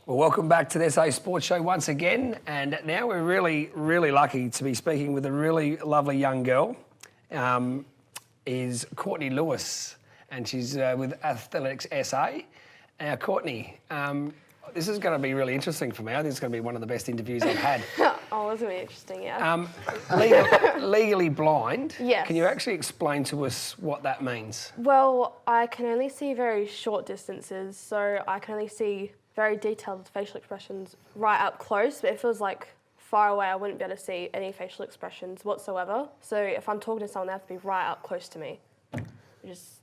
Well, welcome back to the SA Sports Show once again, and now we're really, really lucky to be speaking with a really lovely young girl. Is Courtney Lewis, and she's with Athletics SA. Now, Courtney, this is going to be really interesting for me. I think it's going to be one of the best interviews I've had. Oh, it's going to be interesting, yeah. Legally blind. Yes. Can you actually explain to us what that means? Well, I can only see very short distances, so I can only see very detailed facial expressions right up close, but if it was like far away, I wouldn't be able to see any facial expressions whatsoever. So if I'm talking to someone, they have to be right up close to me, which is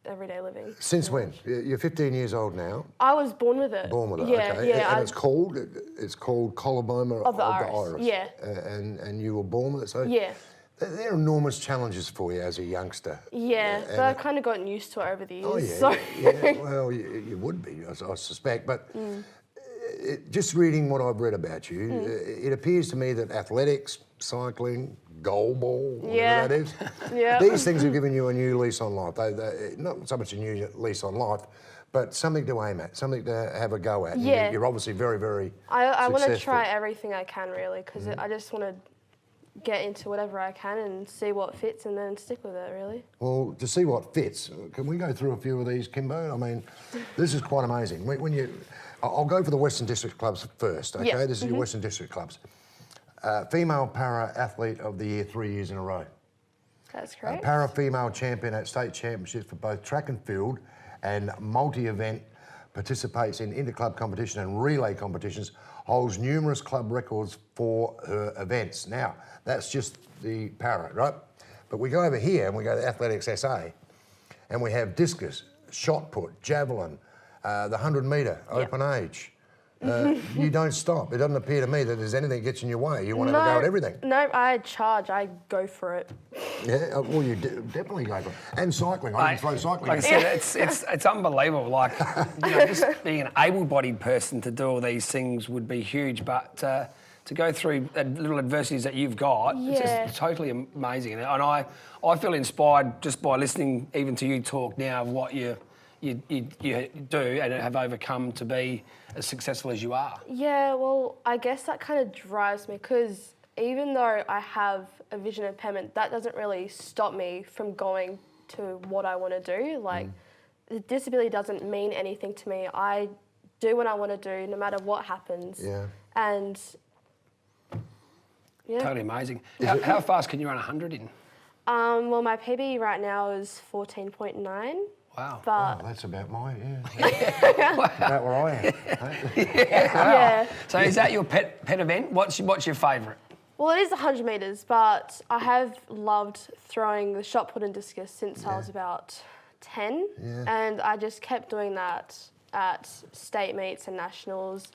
everyday living. Since when? You're 15 years old now. I was born with it. Born with it, yeah, okay. Yeah, and it's called coloboma of the iris. Yeah. And you were born with it, so yeah. There are enormous challenges for you as a youngster. Yeah, but I've kind of gotten used to it over the years. Oh yeah, so. yeah. Well, you would be, I suspect, but just reading what I've read about you, it appears to me that athletics, cycling, goalball, whatever that is, these things have given you a new lease on life. They, not so much a new lease on life, but something to aim at, something to have a go at. Yeah. You're obviously very, very I want to successful. try everything I can, really, because I just want to get into whatever I can and see what fits and then stick with it, really. Well, to see what fits, can we go through a few of these, Kimbo? I mean, this is quite amazing. I'll go for the Western District clubs first, okay? Yeah. This is your Western District clubs. Female para athlete of the year 3 years in a row. That's correct. Para female champion at state championships for both track and field and multi-event, participates in inter-club competition and relay competitions, holds numerous club records for her events. Now, that's just the para, right? But we go over here and we go to Athletics SA and we have discus, shot put, javelin, the 100 metre, open age. You don't stop. It doesn't appear to me that there's anything that gets in your way. You want to have a go at everything. No, I charge. I go for it. Yeah, well, you definitely go for it. And cycling. I can throw cycling. Like I said, it's unbelievable. Like, just being an able-bodied person to do all these things would be huge, but to go through the little adversities that you've got, it's just totally amazing. And I feel inspired just by listening even to you talk now of what you do and have overcome to be as successful as you are. Yeah, well, I guess that kind of drives me because even though I have a vision impairment, that doesn't really stop me from going to what I want to do. Like, the disability doesn't mean anything to me. I do what I want to do no matter what happens. Yeah. And, yeah. Totally amazing. How fast can you run 100 in? Well, my PB right now is 14.9. Wow. But that's about about where I am. yeah. So is that your pet event? What's your favourite? Well, it is 100 metres, but I have loved throwing the shot put and discus since I was about 10. Yeah. And I just kept doing that at state meets and nationals.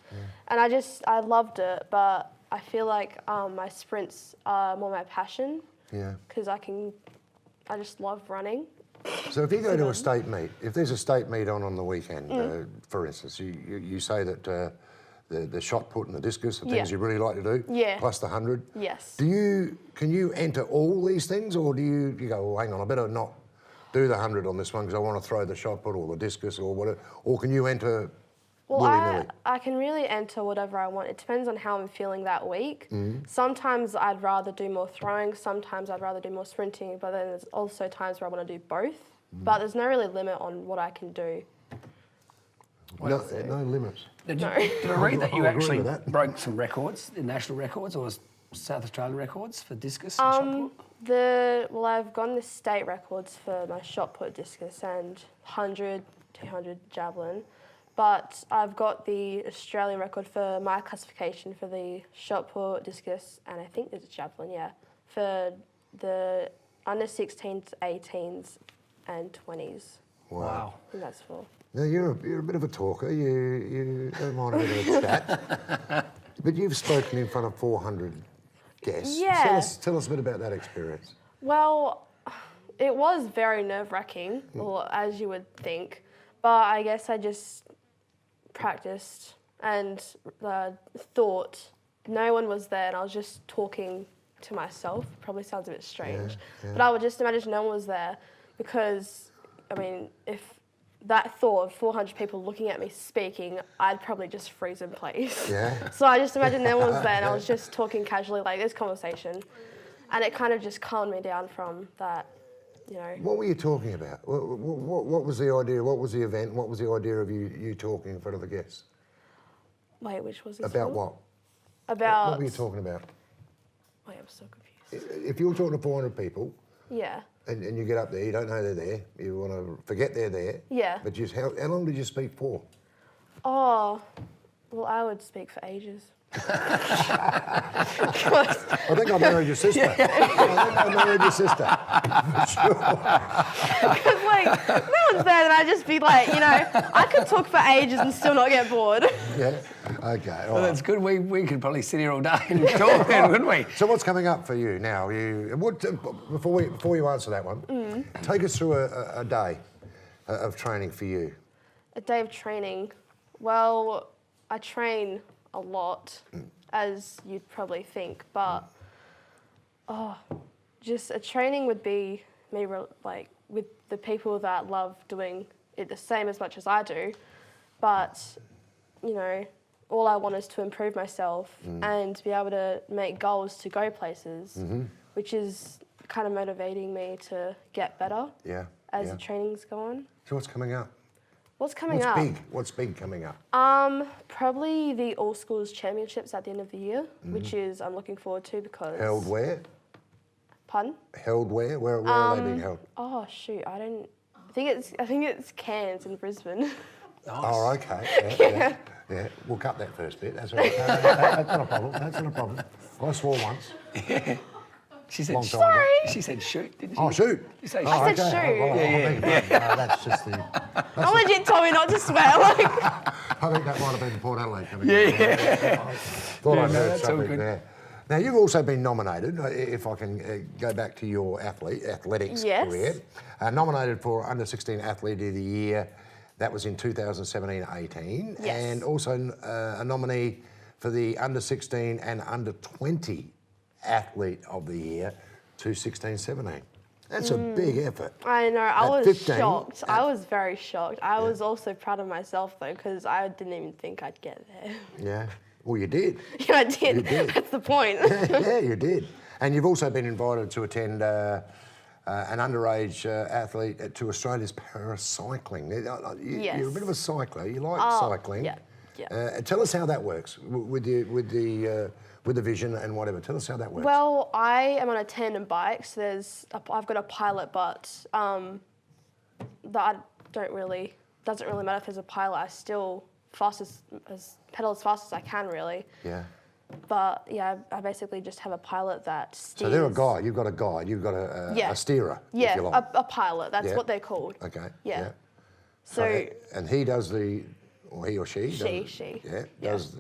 And I loved it, but I feel like my sprints are more my passion. Yeah. Because I just love running. So if you go to a state meet, if there's a state meet on the weekend, for instance, you say that the shot put and the discus are things you really like to do, plus the 100. Yes. Can you enter all these things, or do you go, well, hang on, I better not do the 100 on this one because I want to throw the shot put or the discus or whatever, or can you enter willy-nilly? I can really enter whatever I want. It depends on how I'm feeling that week. Sometimes I'd rather do more throwing, sometimes I'd rather do more sprinting, but then there's also times where I want to do both. But there's no really limit on what I can do. No limits. Did I read that you actually broke some records, national records or South Australian records for discus and shot put? Well, I've gone the state records for my shot put, discus and 100, 200 javelin. But I've got the Australian record for my classification for the shot put, discus, and I think there's a javelin, for the under 16s, 18s, and 20s. Wow. I think that's for. Now, you're a bit of a talker. You don't mind a bit of a chat. But you've spoken in front of 400 guests. Yeah. Tell us a bit about that experience. Well, it was very nerve-wracking, well, as you would think. But I guess I just practiced and thought no one was there and I was just talking to myself. Probably sounds a bit strange. But I would just imagine no one was there because, I mean, if that thought of 400 people looking at me speaking, I'd probably just freeze in place. Yeah. So I just imagine no one was there and I was just talking casually like this conversation. And it kind of just calmed me down from that, you know. What were you talking about? What was the idea? What was the event? What was the idea of you talking in front of the guests? Wait, which was this About for? what? About... What were you talking about? Wait, I'm so confused. If you were talking to 400 people, Yeah. and you get up there, you don't know they're there, you want to forget they're there. Yeah. But how long did you speak for? Oh, well, I would speak for ages. I think I married your sister. I think I married your sister. For sure. Because, like, no one's there, and I'd just be like, you know, I could talk for ages and still not get bored. Yeah? Okay, all Well, right. that's good. We could probably sit here all day and talk, couldn't we? So what's coming up for you now? Before you answer that one, take us through a day of training for you. A day of training. Well, I train a lot, as you'd probably think, but just a training would be me like with the people that love doing it the same as much as I do, but you know, all I want is to improve myself and be able to make goals to go places, which is kind of motivating me to get better as the trainings go on. So what's coming up? What's coming up? What's big coming up? Probably the All Schools Championships at the end of the year, which is I'm looking forward to because... Held where? Pardon? Held where? Where are they being held? Oh shoot, I think it's Cairns in Brisbane. Nice. Oh, okay. Yeah. We'll cut that first bit. That's all right. That's not a problem. That's not a problem. I swore once. She said, Long time Sorry. she said shoot, didn't she? Oh, shoot. You say I shoot. said shoot. Yeah. That's just the... I legit told me not to swear. Like, I think that might have been the Port Adelaide coming Yeah, in. yeah. Thought I no, heard that's all something good. there. Now, you've also been nominated, if I can go back to your athletics Yes. career, nominated for Under 16 Athlete of the Year. That was in 2017-18. Yes. And also a nominee for the Under 16 and Under 20 Athlete of the Year, 2016-17. That's a big effort. I know, I At was 15, shocked. I was very shocked. I was also proud of myself though, because I didn't even think I'd get there. Yeah. Well, you did. Yeah, I did. You did. That's the point. Yeah, you did. And you've also been invited to attend an underage athlete to Australia's paracycling. Yes. You're a bit of a cycler. You like cycling. Yeah. Tell us how that works with the vision and whatever. Tell us how that works. Well, I am on a tandem bike, so I've got a pilot, but that doesn't really matter if there's a pilot. I still pedal as fast as I can, really. Yeah. But yeah, I basically just have a pilot that steers. So they're a guide. You've got a guide. You've got a steerer. Yeah, if you like. a pilot. That's Yeah. what they're called. Okay. Yeah. So and he does or he or she. She. Yeah. Yeah. Does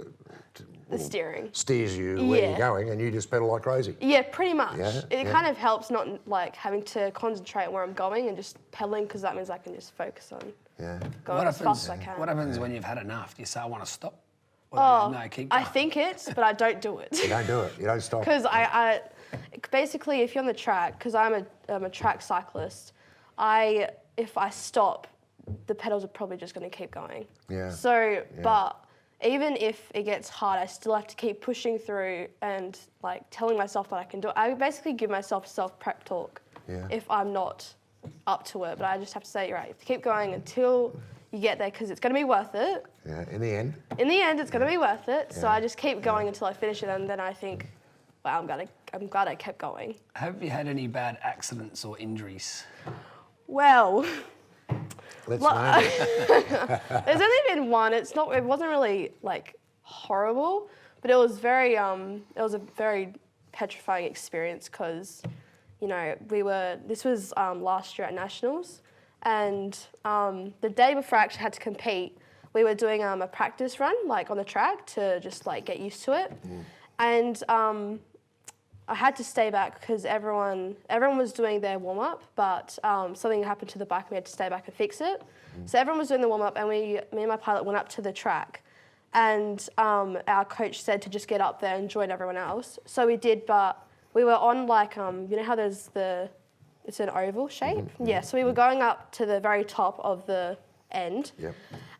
the steering. steers you where Yeah. you're going, and you just pedal like crazy. Yeah, pretty much. Yeah, It yeah. kind of helps not like having to concentrate where I'm going and just pedaling, because that means I can just focus on Yeah. going as fast as I can. What happens when you've had enough? Do you say, I want to stop? Or Oh, no, keep I going? think it, but I don't do it. You don't do it. You don't stop. Because I basically, if you're on the track, because I'm a track cyclist, if I stop, the pedals are probably just going to keep going. Yeah. So, but even if it gets hard, I still have to keep pushing through and like telling myself that I can do it. I basically give myself self-prep talk if I'm not up to it. But I just have to say, right, you have to keep going until you get there, because it's going to be worth it. Yeah. In the end. In the end, it's going to be worth it. So Yeah. I just keep going until I finish it, and then I think, wow, I'm glad I kept going. Have you had any bad accidents or injuries? Well, Let's name it. there's only been one. It wasn't really like horrible, but it was a very petrifying experience, because, you know, this was last year at Nationals, and the day before I actually had to compete, we were doing a practice run, like on the track, to just like get used to it. And I had to stay back because everyone was doing their warm-up, but something happened to the bike and we had to stay back and fix it. So everyone was doing the warm-up, and me and my pilot went up to the track, and our coach said to just get up there and join everyone else. So we did, but we were on like, you know how there's it's an oval shape? Yeah, so we were going up to the very top of the end. Yep.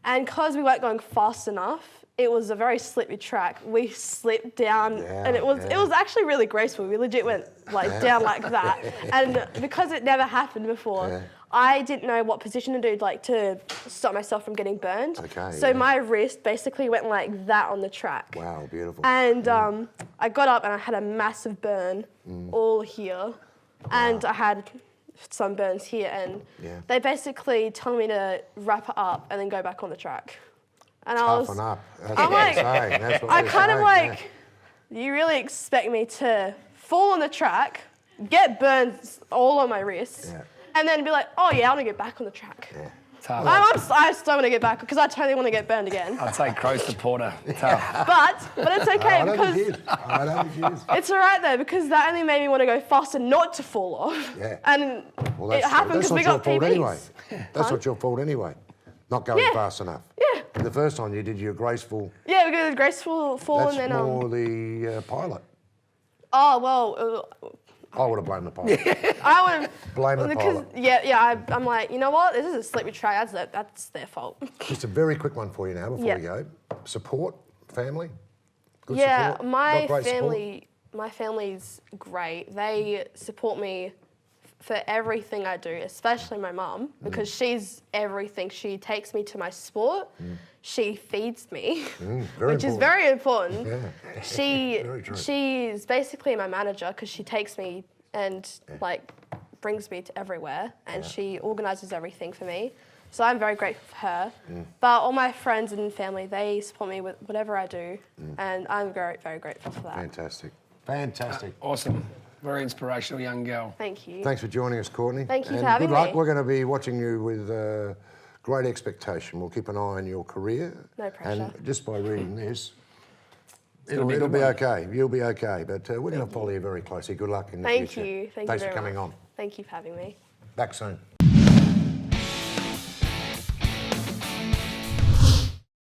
And because we weren't going fast enough, it was a very slippery track. We slipped down, and it was actually really graceful. We legit went like down like that. And because it never happened before, I didn't know what position to do, like to stop myself from getting burned. Okay, so my wrist basically went like that on the track. Wow, beautiful. And I got up and I had a massive burn all here, and I had some burns here, and they basically told me to wrap it up and then go back on the track. And Toughen up. That's I'm what like, they're saying. That's what I they're kind of saying, like, you really expect me to fall on the track, get all on my wrists, and then be like, oh yeah, I want to get back on the track. Tough. I still want to get back because I totally want to get burned again. I'd say crow supporter. Tough. But it's okay because I don't think it's all right though, because that only made me want to go faster, not to fall off. Yeah. And Well, it happened because we got fault PBs. anyway. That's not your fault anyway. Not going fast enough. Yeah. And the first time you did your graceful. Yeah, we got a graceful fall That's and then more the pilot. Oh well. I would have blamed the pilot. I would have Blame the because pilot. I'm like, you know what? This is a slippery track. That's their fault. Just a very quick one for you now before we go. Support, family. Good Yeah, support? my Got great family. My family's great. They support me for everything I do, especially my mum, because she's everything. She takes me to my sport. She feeds me, which is very important. Very true. She's basically my manager because she takes me and like brings me to everywhere, and she organises everything for me. So I'm very grateful for her. But all my friends and family, they support me with whatever I do, and I'm very, very grateful for that. Fantastic. Fantastic. Awesome. Very inspirational young girl. Thank you. Thanks for joining us, Courtney. Thank you and for having good luck. me. We're going to be watching you with great expectation. We'll keep an eye on your career. No pressure. And just by reading this, gonna be a it'll good be one. okay. You'll be okay. But we're going to follow you very closely. Good luck in the Thank future. you. Thank Thanks you for very coming much. on. Thank you for having me. Back soon.